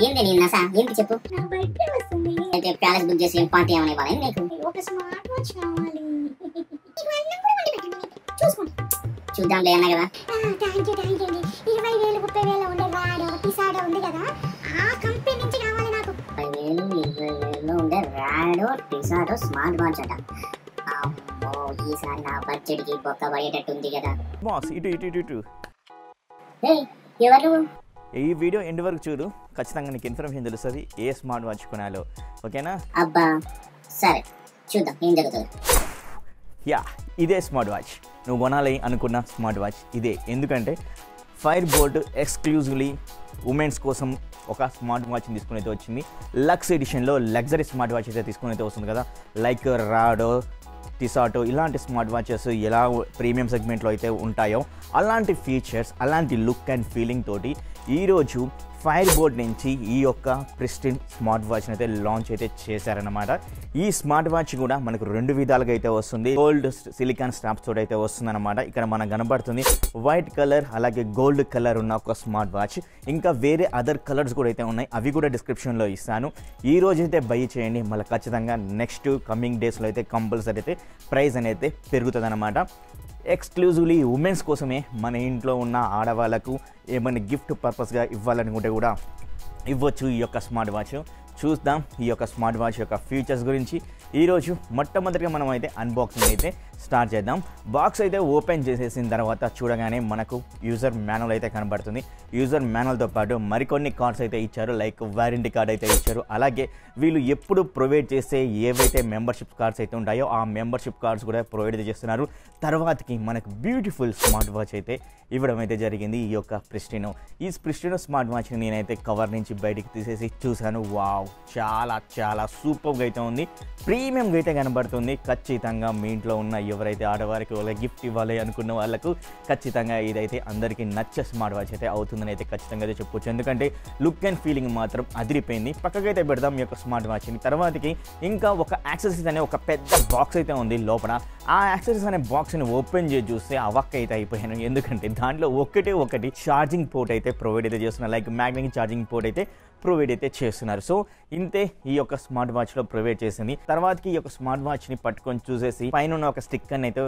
ఏంది నీ నస ఏంటి చెప్పు నా బర్త్డే వస్తుంది అయితే ప్యాలెస్ బుక్ చేసి పార్టీ ఏమని ఇవ్వాలి నీకు ఒక స్మార్ట్ వాచ్ కావాలి నీకు అన్నం కూడా వండి పెట్టండి చూసుకోండి చూద్దాంలే అన్నా కదా థ్యాంక్ యూ అండి 20,000 30,000 ఉండే రాడో టిసాడో ఉంది కదా ఆ కంపెనీ నుంచి కావాలి నాకు 10,000 ఉండే రాడో టిసాడో స్మార్ట్ వాచ్ అట అమ్మో ఈసారి నా బడ్జెట్ కి బొక్క పడేటట్టు ఉంది కదా బాస్ ఇటు ఏయ్ ఎవరు ఈ వీడియో ఎండ్ వరకు చూడు ఖచ్చితంగా నీకు ఇన్ఫర్మేషన్ తెలుస్తుంది ఏ స్మార్ట్ వాచ్ కొనాలో ఓకేనా అబ్బా సరే చూద్దాం ఏం జరుగుతుంది యా ఇదే స్మార్ట్ వాచ్ నువ్వు కొనాలి అనుకున్న స్మార్ట్ వాచ్ ఇదే ఎందుకంటే ఫైర్బోల్ట్ ఎక్స్క్లూజివ్లీ ఉమెన్స్ కోసం ఒక స్మార్ట్ వాచ్ని తీసుకుని అయితే వచ్చింది లక్స్ ఎడిషన్లో లగ్జరీ స్మార్ట్ వాచ్ అయితే తీసుకుని అయితే వస్తుంది కదా లైక్ రాడో టిసాటో ఇలాంటి స్మార్ట్ వాచెస్ ఎలా ప్రీమియం సెగ్మెంట్లో అయితే ఉంటాయో అలాంటి ఫీచర్స్ అలాంటి లుక్ అండ్ ఫీలింగ్ తోటి ఈరోజు ఫైర్బోల్ట్ నుంచి ఈ యొక్క ప్రిస్టిన్ స్మార్ట్ వాచ్ని అయితే లాంచ్ అయితే చేశారనమాట ఈ స్మార్ట్ వాచ్ కూడా మనకు రెండు విధాలుగా అయితే వస్తుంది గోల్డ్ సిలికాన్ స్ట్రాప్స్ తోటి అయితే వస్తుందన్నమాట ఇక్కడ మనకు కనబడుతుంది వైట్ కలర్ అలాగే గోల్డ్ కలర్ ఉన్న ఒక స్మార్ట్ వాచ్ ఇంకా వేరే అదర్ కలర్స్ కూడా అయితే ఉన్నాయి అవి కూడా డిస్క్రిప్షన్లో ఇస్తాను ఈ రోజు అయితే బై చేయండి మళ్ళీ ఖచ్చితంగా నెక్స్ట్ కమింగ్ డేస్లో అయితే కంపల్సరీ అయితే ప్రైస్ అనేది పెరుగుతుంది అనమాట ఎక్స్క్లూజివ్లీ ఉమెన్స్ కోసమే మన ఇంట్లో ఉన్న ఆడవాళ్ళకు ఏమైనా గిఫ్ట్ పర్పస్గా ఇవ్వాలనుకుంటే కూడా ఇవ్వచ్చు ఈ యొక్క స్మార్ట్ వాచ్ చూద్దాం ఈ యొక్క స్మార్ట్ వాచ్ యొక్క ఫీచర్స్ గురించి ఈరోజు మొట్టమొదటిగా మనం అయితే అన్బాక్సింగ్ అయితే స్టార్ట్ చేద్దాం బాక్స్ అయితే ఓపెన్ చేసేసిన తర్వాత చూడగానే మనకు యూజర్ మాన్యువల్ అయితే కనబడుతుంది యూజర్ మాన్యువల్తో పాటు మరికొన్ని కార్డ్స్ అయితే ఇచ్చారు లైక్ వారంటీ కార్డ్ అయితే ఇచ్చారు అలాగే వీళ్ళు ఎప్పుడు ప్రొవైడ్ చేసే ఏవైతే మెంబర్షిప్ కార్డ్స్ అయితే ఉంటాయో ఆ మెంబర్షిప్ కార్డ్స్ కూడా ప్రొవైడ్ చేస్తున్నారు తర్వాతకి మనకు బ్యూటిఫుల్ స్మార్ట్ వాచ్ అయితే ఇవ్వడం అయితే జరిగింది ఈ యొక్క ప్రిస్టినో ఈ ప్రిస్టినో స్మార్ట్ వాచ్ని నేనైతే కవర్ నుంచి బయటికి తీసేసి చూశాను వావ్ చాలా చాలా సూపర్గా అయితే ఉంది ప్రీమియంగా అయితే కనబడుతుంది ఖచ్చితంగా మీ ఇంట్లో ఉన్న ఎవరైతే ఆడవారికి వాళ్ళ గిఫ్ట్ ఇవ్వాలి అనుకున్న వాళ్ళకు ఖచ్చితంగా ఇదైతే అందరికీ నచ్చే స్మార్ట్ వాచ్ అయితే అవుతుందని అయితే ఖచ్చితంగా అయితే చెప్పొచ్చు ఎందుకంటే లుక్ అండ్ ఫీలింగ్ మాత్రం అదిరిపోయింది పక్కకైతే పెడదాం ఈ యొక్క స్మార్ట్ వాచ్ని తర్వాతకి ఇంకా ఒక యాక్సెసరీస్ అనే ఒక పెద్ద బాక్స్ అయితే ఉంది లోపల ఆ యాక్సెసరీస్ అనే బాక్స్ని ఓపెన్ చేసి చూస్తే అవక్క అయితే అయిపోయాను ఎందుకంటే దాంట్లో ఒకటి ఛార్జింగ్ పోర్ట్ అయితే ప్రొవైడ్ అయితే చేస్తున్నారు లైక్ మ్యాగ్నెటిక్ ఛార్జింగ్ పోర్ట్ అయితే ప్రొవైడ్ అయితే చేస్తున్నారు సో ఇంతే ఈ యొక్క స్మార్ట్ వాచ్లో ప్రొవైడ్ చేసింది తర్వాతకి ఈ యొక్క స్మార్ట్ వాచ్ని పట్టుకొని చూసేసి పైన ఉన్న ఒక స్టిక్కర్ని అయితే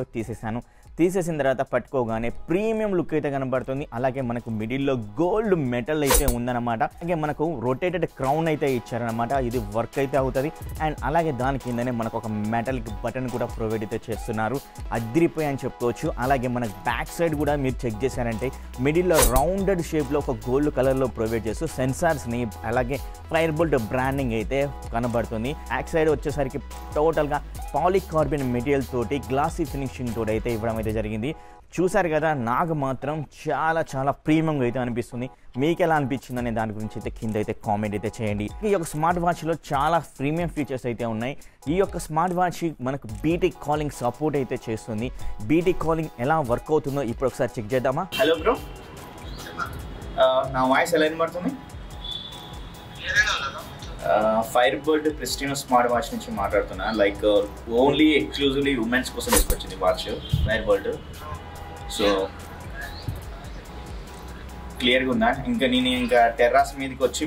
తీసేసిన తర్వాత పట్టుకోగానే ప్రీమియం లుక్ అయితే కనబడుతుంది అలాగే మనకు మిడిల్లో గోల్డ్ మెటల్ అయితే ఉందన్నమాట అలాగే మనకు రొటేటెడ్ క్రౌన్ అయితే ఇచ్చారనమాట ఇది వర్క్ అయితే అవుతుంది అండ్ అలాగే దాని కిందనే మనకు ఒక మెటల్కి బటన్ కూడా ప్రొవైడ్ అయితే చేస్తున్నారు అదిరిపోయి అని చెప్పుకోవచ్చు అలాగే మనకు బ్యాక్ సైడ్ కూడా మీరు చెక్ చేశారంటే మిడిల్లో రౌండెడ్ షేప్లో ఒక గోల్డ్ కలర్లో ప్రొవైడ్ చేస్తూ సెన్సార్స్ని అలాగే ఫైర్బోల్ట్ బ్రాండింగ్ అయితే కనబడుతుంది బ్యాక్ సైడ్ వచ్చేసరికి టోటల్గా పాలికార్బన్ మెటీరియల్ తోటి గ్లాసీ ఫినిషింగ్ తోటి అయితే ఇవ్వడం అయితే జరిగింది చూసారు కదా నాకు మాత్రం చాలా చాలా ప్రీమియంగా అయితే అనిపిస్తుంది మీకు ఎలా అనిపించింది అనే దాని గురించి అయితే కింద అయితే కామెంట్ అయితే చేయండి ఈ యొక్క స్మార్ట్ వాచ్లో చాలా ప్రీమియం ఫీచర్స్ అయితే ఉన్నాయి ఈ యొక్క స్మార్ట్ వాచ్ మనకు బీటీ కాలింగ్ సపోర్ట్ అయితే చేస్తుంది బీటీ కాలింగ్ ఎలా వర్క్ అవుతుందో ఇప్పుడు ఒకసారి చెక్ చేద్దామా హలో బ్రో నా వాయిస్ ఎలా వినబడుతుంది ఫైర్బోల్ట్ ప్రిస్టినో స్మార్ట్ వాచ్ నుంచి మాట్లాడుతున్నా లైక్ ఓన్లీ ఎక్స్క్లూజివ్లీ ఉమెన్స్ కోసం తీసుకొచ్చింది వాచ్ ఫైర్బోల్ట్ సో క్లియర్గా ఉందా ఇంకా నేను ఇంకా టెర్రాస్ మీదకి వచ్చి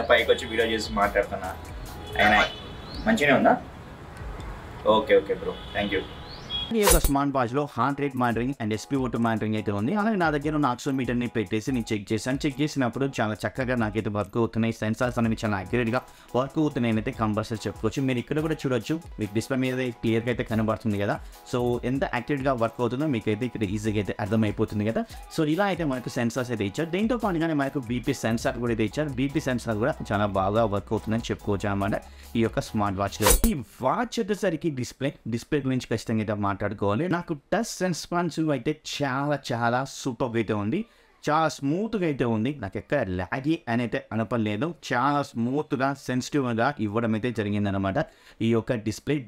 పైకి వచ్చి వీడియో చేసి మాట్లాడుతున్నా అయినా మంచిగానే ఉందా ఓకే బ్రో థ్యాంక్ యూ ఈ యొక్క స్మార్ట్ వాచ్లో heart rate monitoring and SpO2 monitoring అయితే ఉంది అలాగే నా దగ్గర ఉన్న ఆక్సిమీటర్ని పెట్టేసి నేను చెక్ చేసినప్పుడు చాలా చక్కగా నాకైతే వర్క్ అవుతున్నాయి సెన్సార్స్ అనేవి చాలా యాక్యురేట్గా వర్క్ అవుతున్నాయి అయితే కంపల్సరీ చెప్పుకోవచ్చు మీరు ఇక్కడ కూడా చూడొచ్చు మీకు డిస్ప్లే మీద క్లియర్గా అయితే కనబడుతుంది కదా సో ఎంత యాక్యురేట్గా వర్క్ అవుతుందో మీకు అయితే ఇక్కడ ఈజీగా అయితే అర్థమైపోతుంది కదా సో ఇలా అయితే మనకు సెన్సార్స్ అయితే ఇచ్చారు దీంతో పాటుగానే మనకు బీపీ సెన్సార్ కూడా అయితే ఇచ్చారు బీపీ సెన్సార్ కూడా చాలా బాగా వర్క్ అవుతుందని చెప్పుకోవచ్చు అన్నమాట ఈ యొక్క స్మార్ట్ వాచ్లో ఈ వాచ్ వచ్చేసరికి డిస్ప్లే గురించి ఖచ్చితంగా అయితే మాట్లాడుకోవాలి నాకు టచ్ రెస్పాన్సివ్ అయితే చాలా చాలా సూపర్గా అయితే ఉంది చాలా స్మూత్గా అయితే ఉంది నాకు ఎక్కడ లాగి అని అయితే అనపలేదు చాలా స్మూత్గా సెన్సిటివ్గా ఇవ్వడం అయితే జరిగిందనమాట ఈ యొక్క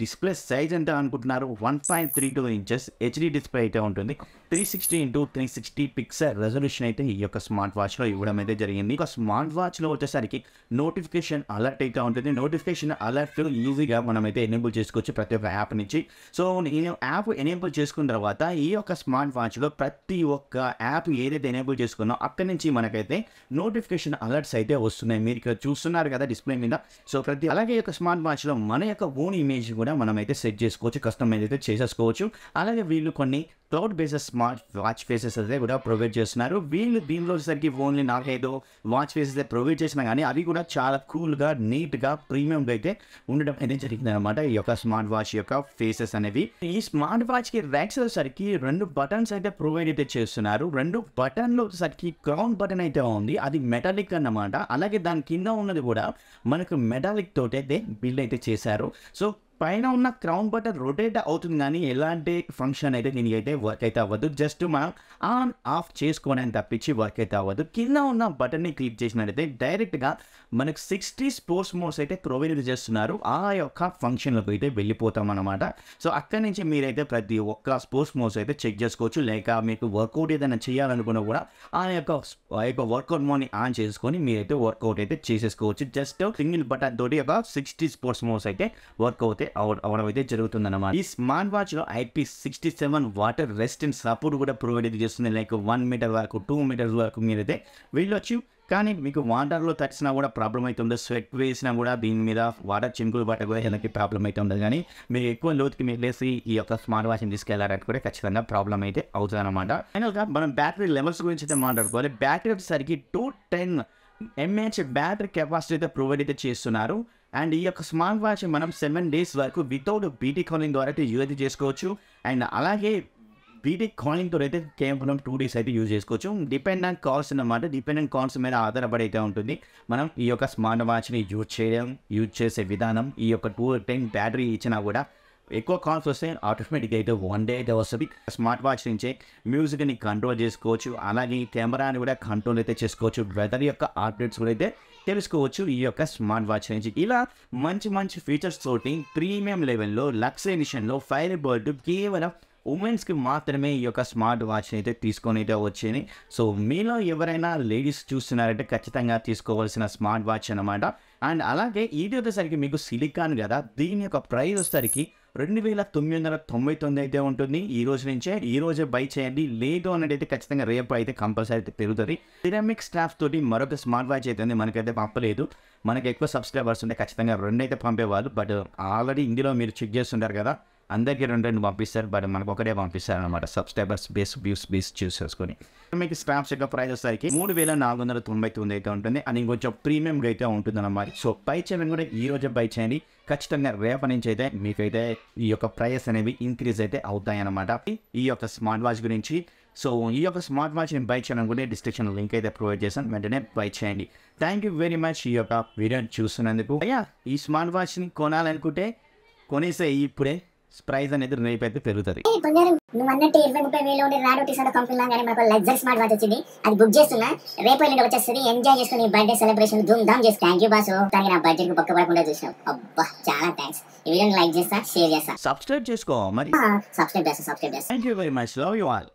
డిస్ప్లే సైజ్ ఎంత అనుకుంటున్నారు 1.32 ఇంచెస్ హెచ్డి డిస్ప్లే అయితే ఉంటుంది 360x360 పిక్సెల్ రెజల్యూషన్ అయితే ఈ యొక్క స్మార్ట్ వాచ్లో ఇవ్వడం అయితే జరిగింది ఒక స్మార్ట్ వాచ్లో వచ్చేసరికి నోటిఫికేషన్ అలర్ట్ అయితే ఉంటుంది నోటిఫికేషన్ అలర్ట్ ఈజీగా మనం అయితే ఎనేబుల్ చేసుకోవచ్చు ప్రతి ఒక్క యాప్ నుంచి సో నేను యాప్ ఎనేబుల్ చేసుకున్న తర్వాత ఈ యొక్క స్మార్ట్ వాచ్లో ప్రతి ఒక్క యాప్ ఏదైతే ఎనేబుల్ చేసుకున్నాం అక్కడి నుంచి మనకైతే నోటిఫికేషన్ అలర్ట్స్ అయితే వస్తున్నాయి. మీరు ఇక్కడ చూస్తున్నారు కదా డిస్ప్లే మీద. సో ప్రతి అలాగే యొక్క స్మార్ట్ వాచ్లో మన యొక్క ఓన్ ఇమేజ్ కూడా మనం అయితే సెట్ చేసుకోవచ్చు, కస్టమైజ్ అయితే చేసేసుకోవచ్చు. అలాగే వీళ్ళు కొన్ని cloud bases smart watch faces అయితే కూడా ప్రొవైడ్ చేస్తున్నారు. వీళ్ళు దీనిలో సరికి ఓన్లీ 4-5 వాచ్ ఫేసెస్ అయితే ప్రొవైడ్ చేసినా కానీ అవి కూడా చాలా కూల్గా నీట్గా ప్రీమియంగా అయితే ఉండడం అయితే జరిగింది అనమాట ఈ యొక్క స్మార్ట్ వాచ్ యొక్క ఫేసెస్ అనేవి. ఈ స్మార్ట్ వాచ్కి రైట్ సైడ్ సరికి 2 బటన్స్ అయితే ప్రొవైడ్ అయితే చేస్తున్నారు. 2 బటన్లో సరికి క్రౌన్ బటన్ అయితే ఉంది, అది మెటాలిక్ అన్నమాట. అలాగే దాని కింద ఉన్నది కూడా మనకు మెటాలిక్ తోటి అయితే బిల్డ్ అయితే చేశారు. సో పైన ఉన్న క్రౌన్ బటన్ రొటేట్ అవుతుంది కానీ ఎలాంటి ఫంక్షన్ అయితే దీనికి అయితే వర్క్ అయితే అవ్వదు. జస్ట్ మనం ఆన్ ఆఫ్ చేసుకోవడానికి తప్పించి వర్క్ అయితే అవ్వదు. కింద ఉన్న బటన్ని క్లిక్ చేసినట్టయితే డైరెక్ట్గా మనకు 60 స్పోర్ట్స్ మోడ్స్ అయితే ప్రొవైడ్ చేస్తున్నారు. ఆ యొక్క ఫంక్షన్లకు అయితే వెళ్ళిపోతాం అనమాట. సో అక్కడి నుంచి మీరైతే ప్రతి ఒక్క స్పోర్ట్స్ మోడ్స్ అయితే చెక్ చేసుకోవచ్చు. లేక మీకు వర్కౌట్ ఏదైనా చేయాలనుకున్నా కూడా ఆ యొక్క వర్కౌట్ మోడ్ని ఆన్ చేసుకొని మీరైతే వర్కౌట్ అయితే చేసేసుకోవచ్చు. జస్ట్ సింగిల్ బటన్ తోటి ఒక 60 స్పోర్ట్స్ మోడ్స్ అయితే వర్కౌట్ అవడం అయితే జరుగుతుందన్నమాట. ఈ స్మార్ట్ వాచ్ లో IP67 వాటర్ రెసిస్టెంట్ సపోర్ట్ కూడా ప్రొవైడ్ అయితే చేస్తుంది. లైక్ 1 మీటర్ వరకు 2 మీటర్స్ వరకు మీరైతే వెళ్ళొచ్చు. కానీ మీకు వాటర్లో తడిసినా కూడా ప్రాబ్లం అవుతుంది, స్వెట్ వేసినా కూడా దీని మీద వాటర్ చినుకులు పట్ట కూడా ఎలాంటి ప్రాబ్లం అయితే ఉండదు. కానీ మీరు ఎక్కువ లోతుకి వెళ్ళేసి ఈ యొక్క స్మార్ట్ వాచ్ని తీసుకెళ్లారంటే కూడా ఖచ్చితంగా ప్రాబ్లం అయితే అవుతుంది అనమాట. ఫైనల్గా మనం బ్యాటరీ లెవెల్స్ గురించి అయితే మాట్లాడుకోవాలి. బ్యాటరీ వచ్చేసరికి 210 mAh బ్యాటరీ కెపాసిటీ అయితే ప్రొవైడ్ అయితే చేస్తున్నారు. అండ్ ఈ యొక్క స్మార్ట్ వాచ్ మనం 7 days వరకు వితౌట్ బీటీ కాలింగ్ ద్వారా అయితే యూజ్ అయితే చేసుకోవచ్చు. అండ్ అలాగే బీటీ కాలింగ్తో అయితే కేవలం 2 days అయితే యూజ్ చేసుకోవచ్చు. డిపెండెంట్ కాల్స్ అన్నమాట. డిపెండెంట్ కాల్స్ మీద ఆధారపడి అయితే ఉంటుంది మనం ఈ యొక్క స్మార్ట్ వాచ్ని యూజ్ చేసే విధానం. ఈ యొక్క 210 బ్యాటరీ ఇచ్చినా కూడా ఎక్కువ కాల్స్ వస్తే ఆటోమేటిక్గా అయితే 1 day అయితే వస్తుంది. స్మార్ట్ వాచ్ నుంచే మ్యూజిక్ని కంట్రోల్ చేసుకోవచ్చు. అలాగే కెమెరాని కూడా కంట్రోల్ అయితే చేసుకోవచ్చు. వెదర్ యొక్క అప్డేట్స్ కూడా అయితే తెలుసుకోవచ్చు ఈ యొక్క స్మార్ట్ వాచ్ నుంచి. ఇలా మంచి ఫీచర్స్ తోటి ప్రీమియం లెవెల్లో లక్స్ ఎడిషన్లో ఫైర్బోల్ట్ కేవలం ఉమెన్స్కి మాత్రమే ఈ యొక్క స్మార్ట్ వాచ్ని అయితే తీసుకొని అయితే వచ్చింది. సో మీలో ఎవరైనా లేడీస్ చూస్తున్నారంటే ఖచ్చితంగా తీసుకోవాల్సిన స్మార్ట్ వాచ్ అనమాట. అండ్ అలాగే ఇది వచ్చేసరికి మీకు సిలికాన్ కదా, దీని యొక్క ప్రైస్ వచ్చేసరికి 2999 అయితే ఉంటుంది. ఈ రోజే బై చేయండి. లేదు అనేది అయితే ఖచ్చితంగా రేపు అయితే కంపల్సరీ అయితే పెరుగుతుంది. సిరామిక్ స్టాఫ్ తోటి మరొక స్మార్ట్ వాచ్ అయితే మనకైతే పంపలేదు. మనకి ఎక్కువ సబ్స్క్రైబర్స్ ఉంటే ఖచ్చితంగా 2 అయితే పంపేవాళ్ళు. బట్ ఆల్రెడీ ఇందులో మీరు చెక్ చేస్తుంటారు కదా, అందరికీ 2 పంపిస్తారు. బట్ మనకు ఒకటే పంపిస్తారు అనమాట. సబ్స్క్రైబర్స్ వ్యూస్ చూస్ చేసుకొని. మీకు స్టాఫ్స్ యొక్క ప్రైస్ వచ్చేసరికి 3499 అయితే ఉంటుంది. అని కొంచెం ప్రీమియంగా అయితే ఉంటుంది అన్నమాట. సో బై చేయడం కూడా ఈ రోజే బై చేయండి. ఖచ్చితంగా రేపటి నుంచి అయితే మీకైతే ఈ యొక్క ప్రైస్ అనేవి ఇంక్రీజ్ అయితే అవుతాయి అన్నమాట ఈ యొక్క స్మార్ట్ వాచ్ గురించి. సో ఈ యొక్క స్మార్ట్ వాచ్ని బై చేయడం కూడా డిస్క్రిప్షన్ లింక్ అయితే ప్రొవైడ్ చేశాను, వెంటనే బై చేయండి. థ్యాంక్ యూ వెరీ మచ్ ఈ యొక్క వీడియోని చూస్తున్నందుకు. అయ్యా ఈ స్మార్ట్ వాచ్ని కొనాలనుకుంటే కొనేసే ఇప్పుడే ప్రైస్ అనేది రేపు అయితే పెరుగుతుంది. నువ్వు అన్నట్టు 20-30 వేలు ఉండే రాడో టీసాడో కంపెనీ లాగానే మనకు లగ్జరీ స్మార్ట్ వాచ్ వచ్చింది. అది బుక్ చేస్తున్నా, రేపు ఎల్లుండి వచ్చేస్తుంది. ఎంజాయ్ చేసుకుని బర్త్డే సెలబ్రేషన్ ధూమ్ ధామ్ చేసి. థ్యాంక్ యూ బాసు, కానీ నా బడ్జెట్ కు పక్కపడకుండా చూసావు. అబ్బా చాలా థ్యాంక్స్. ఈ వీడియోని లైక్ చేస్తా, షేర్ చేస్తా, సబ్స్క్రైబ్ చేసుకో మరి. సబ్స్క్రైబ్ చేస్తా. Thank you very much. Love you all.